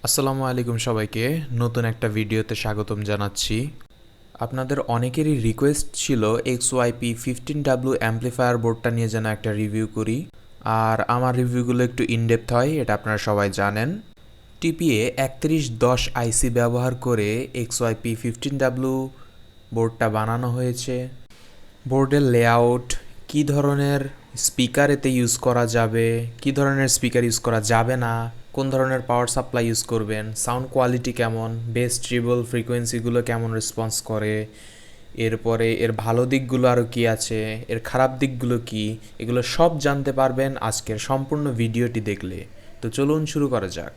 আসসালামু আলাইকুম সবাইকে নতুন একটা ভিডিওতে স্বাগতম জানাচ্ছি। আপনাদের অনেকেরই রিকোয়েস্ট ছিল XY-P15W অ্যাম্প্লিফায়ার বোর্ডটা নিয়ে যেন একটা রিভিউ করি, আর আমার রিভিউগুলো একটু ইনডেপথ হয়, এটা আপনারা সবাই জানেন। টিপিএ 3110 আইসি ব্যবহার করে XY-P15W বোর্ডটা বানানো হয়েছে। বোর্ডের লেআউট, কী ধরনের স্পিকার এতে ইউজ করা যাবে, কী ধরনের স্পিকার ইউজ করা যাবে না, কোন ধরনের পাওয়ার সাপ্লাই ইউজ করবেন, সাউন্ড কোয়ালিটি কেমন, বেস ট্রিবল ফ্রিকোয়েন্সিগুলো কেমন রেসপন্স করে, এরপরে এর ভালো দিকগুলো আরও কী আছে, এর খারাপ দিকগুলো কী, এগুলো সব জানতে পারবেন আজকের সম্পূর্ণ ভিডিওটি দেখলে। তো চলুন শুরু করা যাক।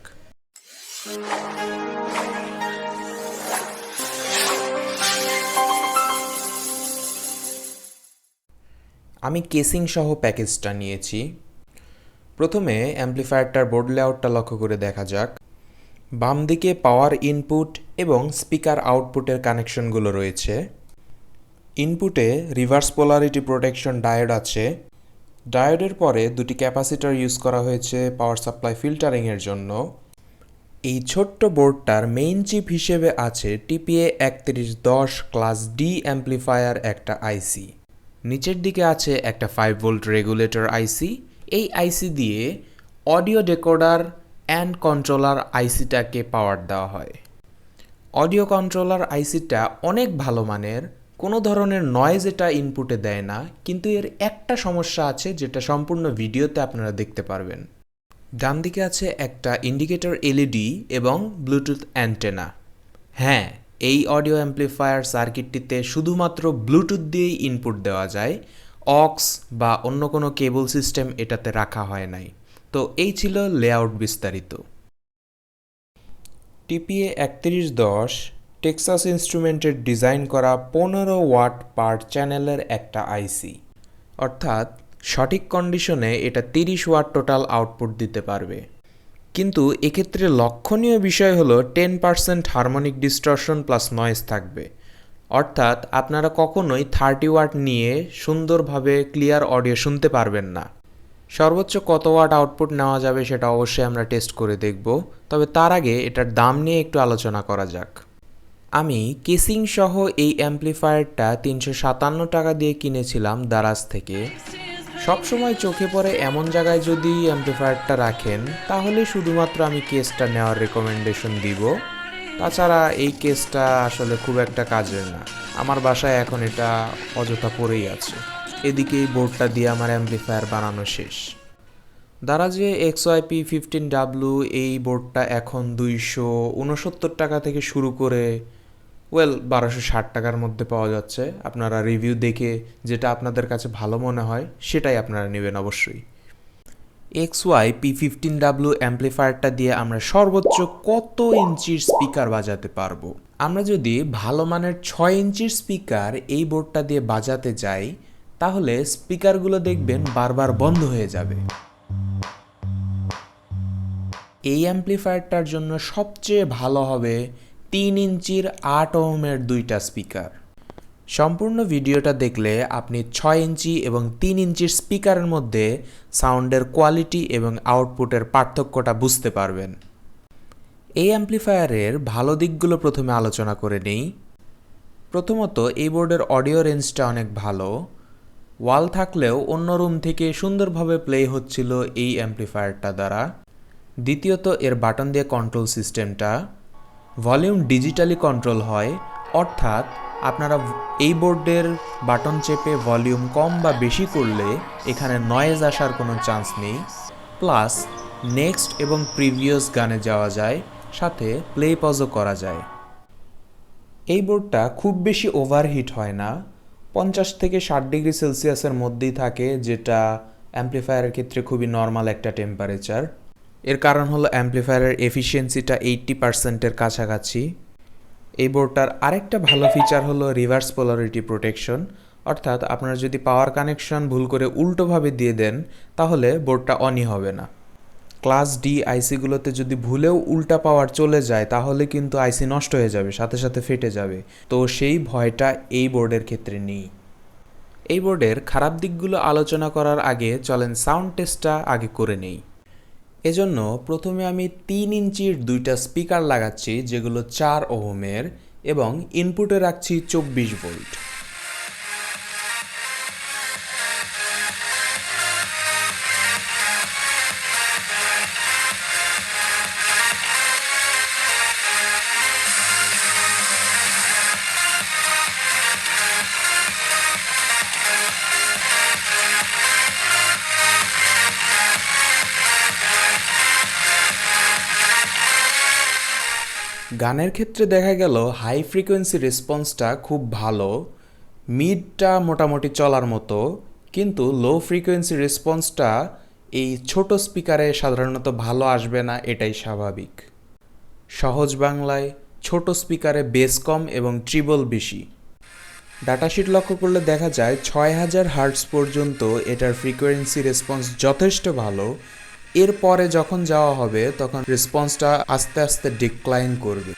আমি কেসিং সহ প্যাকেজটা নিয়েছি। প্রথমে অ্যাম্প্লিফায়ারটার বোর্ড লেআউটটা লক্ষ্য করে দেখা যাক। বাম দিকে পাওয়ার ইনপুট এবং স্পিকার আউটপুটের কানেকশনগুলো রয়েছে। ইনপুটে রিভার্স পোলারিটি প্রোটেকশন ডায়োড আছে। ডায়োডের পরে দুটি ক্যাপাসিটর ইউজ করা হয়েছে পাওয়ার সাপ্লাই ফিল্টারিংয়ের জন্য। এই ছোট্ট বোর্ডটার মেইন চিপ হিসেবে আছে টিপিএ 3110 ক্লাস ডি অ্যাম্প্লিফায়ার একটা আইসি। নিচের দিকে আছে একটা 5 ভোল্ট রেগুলেটর আইসি। এই আইসি দিয়ে অডিও ডেকোডার অ্যান্ড কন্ট্রোলার আইসিটাকে পাওয়ার দেওয়া হয়। অডিও কন্ট্রোলার আইসিটা অনেক ভালো মানের, কোনো ধরনের নয়েজ এটা ইনপুটে দেয় না, কিন্তু এর একটা সমস্যা আছে যেটা সম্পূর্ণ ভিডিওতে আপনারা দেখতে পারবেন। ডান দিকে আছে একটা ইন্ডিকেটর এলইডি এবং ব্লুটুথ অ্যান্টেনা। হ্যাঁ, এই অডিও অ্যাম্প্লিফায়ার সার্কিটটিতে শুধুমাত্র ব্লুটুথ দিয়েই ইনপুট দেওয়া যায়, অক্স বা অন্য কোনো কেবল সিস্টেম এটাতে রাখা হয় নাই। তো এই ছিল লেআউট বিস্তারিত। টিপিএ 3110 টেক্সাস ইনস্ট্রুমেন্টের ডিজাইন করা 15 ওয়াট পার চ্যানেলের একটা আইসি, অর্থাৎ সঠিক কন্ডিশনে এটা 30 ওয়াট টোটাল আউটপুট দিতে পারবে। কিন্তু এক্ষেত্রে লক্ষণীয় বিষয় হলো 10% হারমোনিক ডিস্টরশন প্লাস নয়েজ থাকবে, অর্থাৎ আপনারা কখনোই 30 ওয়াট নিয়ে সুন্দরভাবে ক্লিয়ার অডিও শুনতে পারবেন না। সর্বোচ্চ কত ওয়াট আউটপুট নেওয়া যাবে সেটা অবশ্যই আমরা টেস্ট করে দেখব, তবে তার আগে এটার দাম নিয়ে একটু আলোচনা করা যাক। আমি কেসিং সহ এই অ্যাম্প্লিফায়ারটা 357 টাকা দিয়ে কিনেছিলাম দারাজ থেকে। সবসময় চোখে পড়ে এমন জায়গায় যদি অ্যাম্প্লিফায়ারটা রাখেন তাহলে শুধুমাত্র আমি কেসটা নেওয়ার রেকমেন্ডেশন দিব, তাছাড়া এই কেসটা আসলে খুব একটা কাজের না। আমার বাসায় এখন এটা অযথা পড়েই আছে। এদিকে এই বোর্ডটা দিয়ে আমার অ্যাম্প্লিফায়ার বানানো শেষ। দারাজে XY-P15W এই বোর্ডটা এখন 269 টাকা থেকে শুরু করে 1260 টাকার মধ্যে পাওয়া যাচ্ছে। আপনারা রিভিউ দেখে যেটা আপনাদের কাছে ভালো মনে হয় সেটাই আপনারা নেবেন অবশ্যই। XY-P15W অ্যাম্প্লিফায়ারটা দিয়ে আমরা সর্বোচ্চ কত ইঞ্চির স্পিকার বাজাতে পারবো? আমরা যদি ভালো মানের 6 ইঞ্চির স্পিকার এই বোর্ডটা দিয়ে বাজাতে যাই তাহলে স্পিকারগুলো দেখবেন বারবার বন্ধ হয়ে যাবে। এই অ্যাম্প্লিফায়ারটার জন্য সবচেয়ে ভালো হবে 3 ইঞ্চির 8 ওহমের দুইটা স্পিকার। সম্পূর্ণ ভিডিওটা দেখলে আপনি 6 ইঞ্চি এবং 3 ইঞ্চির স্পিকারের মধ্যে সাউন্ডের কোয়ালিটি এবং আউটপুটের পার্থক্যটা বুঝতে পারবেন। এই অ্যাম্প্লিফায়ারের ভালো দিকগুলো প্রথমে আলোচনা করে নেই। প্রথমত, এই বোর্ডের অডিও রেঞ্জটা অনেক ভালো। ওয়াল থাকলেও অন্য রুম থেকে সুন্দরভাবে প্লে হচ্ছিল এই অ্যাম্প্লিফায়ারটা দ্বারা। দ্বিতীয়ত, এর বাটন দিয়ে কন্ট্রোল সিস্টেমটা, ভলিউম ডিজিটালি কন্ট্রোল হয়, অর্থাৎ আপনারা এই বোর্ডের বাটন চেপে ভলিউম কম বা বেশি করলে এখানে নয়েজ আসার কোনো চান্স নেই। প্লাস নেক্সট এবং প্রিভিয়াস গানে যাওয়া যায়, সাথে প্লে পজও করা যায়। এই বোর্ডটা খুব বেশি ওভারহিট হয় না, 50 থেকে 60 ডিগ্রি সেলসিয়াসের মধ্যেই থাকে, যেটা অ্যাম্প্লিফায়ারের ক্ষেত্রে খুবই নর্মাল একটা টেম্পারেচার। এর কারণ হলো অ্যাম্প্লিফায়ারের এফিসিয়েন্সিটা 80%-এর কাছাকাছি। এই বোর্ডটার আরেকটা ভালো ফিচার হলো রিভার্স পোলারিটি প্রোটেকশন, অর্থাৎ আপনারা যদি পাওয়ার কানেকশন ভুল করে উল্টোভাবে দিয়ে দেন তাহলে বোর্ডটা অনই হবে না। ক্লাস ডি আইসিগুলোতে যদি ভুলেও উল্টা পাওয়ার চলে যায় তাহলে কিন্তু আইসি নষ্ট হয়ে যাবে, সাথে সাথে ফেটে যাবে। তো সেই ভয়টা এই বোর্ডের ক্ষেত্রে নেই। এই বোর্ডের খারাপ দিকগুলো আলোচনা করার আগে চলেন সাউন্ড টেস্টটা আগে করে নেই। এজন্য প্রথমে আমি 3 ইঞ্চির দুইটা স্পিকার লাগাচ্ছি যেগুলো 4 ওহমের এবং ইনপুটে রাখছি 24 ভোল্ট। গানের ক্ষেত্রে দেখা গেল হাই ফ্রিকোয়েন্সি রেসপন্সটা খুব ভালো, মিডটা মোটামুটি চলার মতো, কিন্তু লো ফ্রিকোয়েন্সি রেসপন্সটা এই ছোট স্পিকারে সাধারণত ভালো আসবে না, এটাই স্বাভাবিক। সহজ বাংলায় ছোট স্পিকারে বেস কম এবং ট্রিবল বেশি। ডাটাশিট লক্ষ্য করলে দেখা যায় 6000 হার্টজ পর্যন্ত এটার ফ্রিকোয়েন্সি রেসপন্স যথেষ্ট ভালো। এরপরে যখন যাওয়া হবে তখন রেসপন্সটা আস্তে আস্তে ডিক্লাইন করবে,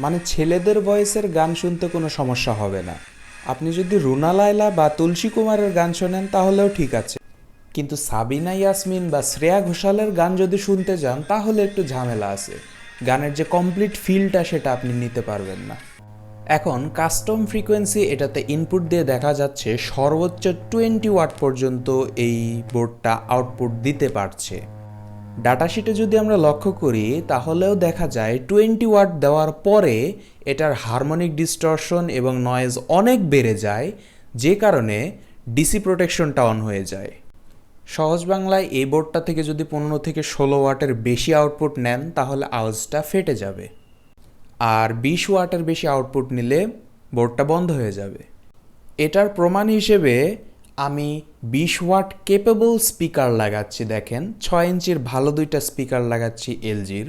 মানে ছেলেদের ভয়েসের গান শুনতে কোনো সমস্যা হবে না। আপনি যদি রুনা লায়লা বা তুলসী কুমারের গান শোনেন তাহলেও ঠিক আছে, কিন্তু সাবিনা ইয়াসমিন বা শ্রেয়া ঘোষালের গান যদি শুনতে যান তাহলে একটু ঝামেলা আছে, গানের যে কমপ্লিট ফিলটা সেটা আপনি নিতে পারবেন না। এখন কাস্টম ফ্রিকোয়েন্সি এটাতে ইনপুট দিয়ে দেখা যাচ্ছে সর্বোচ্চ 20 ওয়াট পর্যন্ত এই বোর্ডটা আউটপুট দিতে পারছে। ডাটাশিটে যদি আমরা লক্ষ্য করি তাহলেও দেখা যায় 20 ওয়াট দেওয়ার পরে এটার হারমোনিক ডিস্টরশন এবং নয়েজ অনেক বেড়ে যায়, যে কারণে ডিসি প্রোটেকশনটা অন হয়ে যায়। সহজ বাংলায় এই বোর্ডটা থেকে যদি 15 থেকে 16 ওয়াটের বেশি আউটপুট নেন তাহলে আওয়াজটা ফেটে যাবে, আর 20 ওয়াটের বেশি আউটপুট নিলে বোর্ডটা বন্ধ হয়ে যাবে। এটার প্রমাণ হিসেবে আমি 20 ওয়াট কেপেবল স্পিকার লাগাচ্ছি, দেখেন 6 ইঞ্চির ভালো দুইটা স্পিকার লাগাচ্ছি এলজির।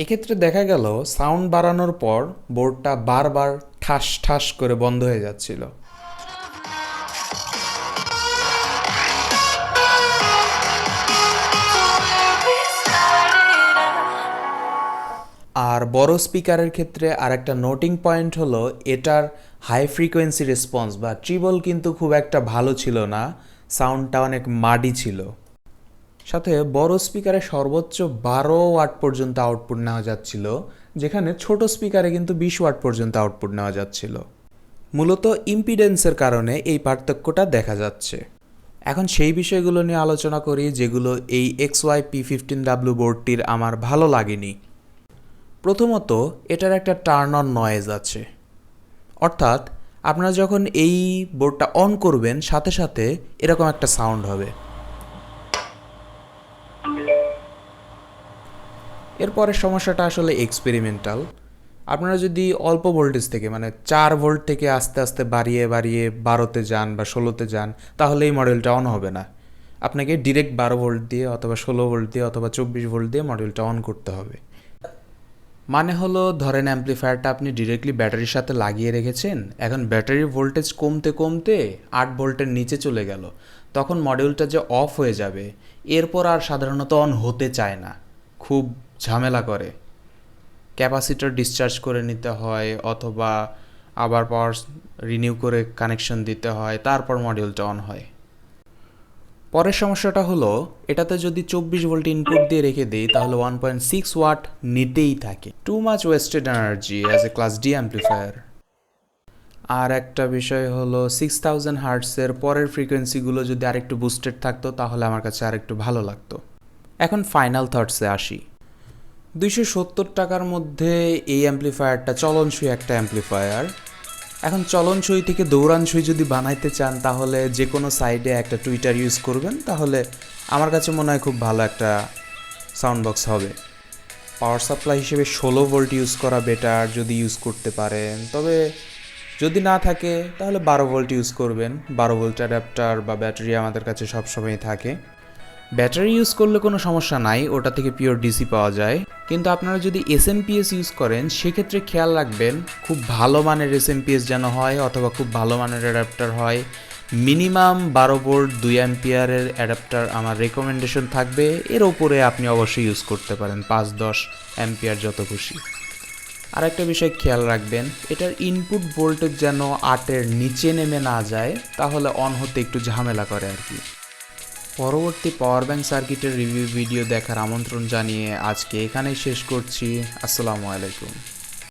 এক্ষেত্রে দেখা গেল সাউন্ড বাড়ানোর পর বোর্ডটা বারবার ঠাস ঠাস করে বন্ধ হয়ে যাচ্ছিল। আর বড় স্পিকারের ক্ষেত্রে আরেকটা নোটিং পয়েন্ট হলো এটার হাই ফ্রিকোয়েন্সি রেসপন্স বা ট্রিবল কিন্তু খুব একটা ভালো ছিল না, সাউন্ডটা অনেক মাডি ছিল। সাথে বড় স্পিকারে সর্বোচ্চ 12 ওয়াট পর্যন্ত আউটপুট নেওয়া যাচ্ছিল, যেখানে ছোট স্পিকারে কিন্তু 20 ওয়াট পর্যন্ত আউটপুট নেওয়া যাচ্ছিল। মূলত ইম্পিডেন্সের কারণে এই পার্থক্যটা দেখা যাচ্ছে। এখন সেই বিষয়গুলো নিয়ে আলোচনা করি যেগুলো এই XY-P15W বোর্ডটির আমার ভালো লাগেনি। প্রথমত, এটার একটা টার্ন অন নয়েজ আছে, অর্থাৎ আপনারা যখন এই বোর্ডটা অন করবেন সাথে সাথে এরকম একটা সাউন্ড হবে। এরপরের সমস্যাটা আসলে এক্সপেরিমেন্টাল। আপনারা যদি অল্প ভোল্টেজ থেকে মানে 4 ভোল্ট থেকে আস্তে আস্তে বাড়িয়ে বাড়িয়ে 12তে যান বা 16তে যান তাহলে এই মডেলটা অন হবে না। আপনাকে ডিরেক্ট 12 ভোল্ট দিয়ে অথবা 16 ভোল্ট দিয়ে অথবা 24 ভোল্ট দিয়ে মডেলটা অন করতে হবে। মানে হলো ধরেন অ্যাম্প্লিফায়ারটা আপনি ডিরেক্টলি ব্যাটারির সাথে লাগিয়ে রেখেছেন, এখন ব্যাটারির ভোল্টেজ কমতে কমতে 8 ভোল্টের নিচে চলে গেল, তখন মডিউলটা যে অফ হয়ে যাবে এরপর আর সাধারণত অন হতে চায় না, খুব ঝামেলা করে। ক্যাপাসিটর ডিসচার্জ করে নিতে হয় অথবা আবার পাওয়ার রিনিউ করে কানেকশন দিতে হয়, তারপর মডিউলটা অন হয়। পরের সমস্যাটা হলো এটাতে যদি 24 ভোল্ট ইনপুট দিয়ে রেখে দিই তাহলে 1.6 ওয়াট নিতেই থাকে, too much wasted energy as a class D amplifier. আর একটা বিষয় হলো 6000 হার্টসের পরের ফ্রিকোয়েন্সিগুলো যদি আরেকটু বুস্টেড থাকতো তাহলে আমার কাছে আরেকটু ভালো লাগতো। এখন ফাইনাল থটসে আসি। 270 টাকার মধ্যে এই অ্যাম্প্লিফায়ারটা চলনসই একটা অ্যাম্প্লিফায়ার। এখন চলনসই থেকে দৌড়ানসই যদি বানাইতে চান তাহলে যে কোনো সাইডে একটা টুইটার ইউজ করবেন, তাহলে আমার কাছে মনে হয় খুব ভালো একটা সাউন্ড বক্স হবে। পাওয়ার সাপ্লাই হিসেবে 16 ভোল্ট ইউজ করা বেটার যদি ইউজ করতে পারেন, তবে যদি না থাকে তাহলে 12 ভোল্ট ইউজ করবেন। 12 ভোল্ট অ্যাডাপ্টার বা ব্যাটারি আমাদের কাছে সবসময় থাকে। ব্যাটারি ইউজ করলে কোনো সমস্যা নাই, ওটা থেকে পিওর ডিসি পাওয়া যায়। কিন্তু আপনারা যদি এসএমপিএস ইউজ করেন সেক্ষেত্রে খেয়াল রাখবেন খুব ভালো মানের এসএমপিএস যেন হয় অথবা খুব ভালো মানের অ্যাডাপ্টার হয়। মিনিমাম 12 ভোল্ট 2 অ্যাম্পিয়ারের অ্যাডাপ্টার আমার রেকমেন্ডেশন থাকবে, এর ওপরে আপনি অবশ্যই ইউজ করতে পারেন 5-10 অ্যাম্পিয়ার যত খুশি। আর একটা বিষয় খেয়াল রাখবেন, এটার ইনপুট ভোল্টেজ যেন 8-এর নিচে নেমে না যায়, তাহলে অন হতে একটু ঝামেলা করে আর কি। পরবর্তী পাওয়ার ব্যাংক সার্কিটের রিভিউ ভিডিও দেখার আমন্ত্রণ জানিয়ে আজকে এখানেই শেষ করছি। আসসালামু আলাইকুম।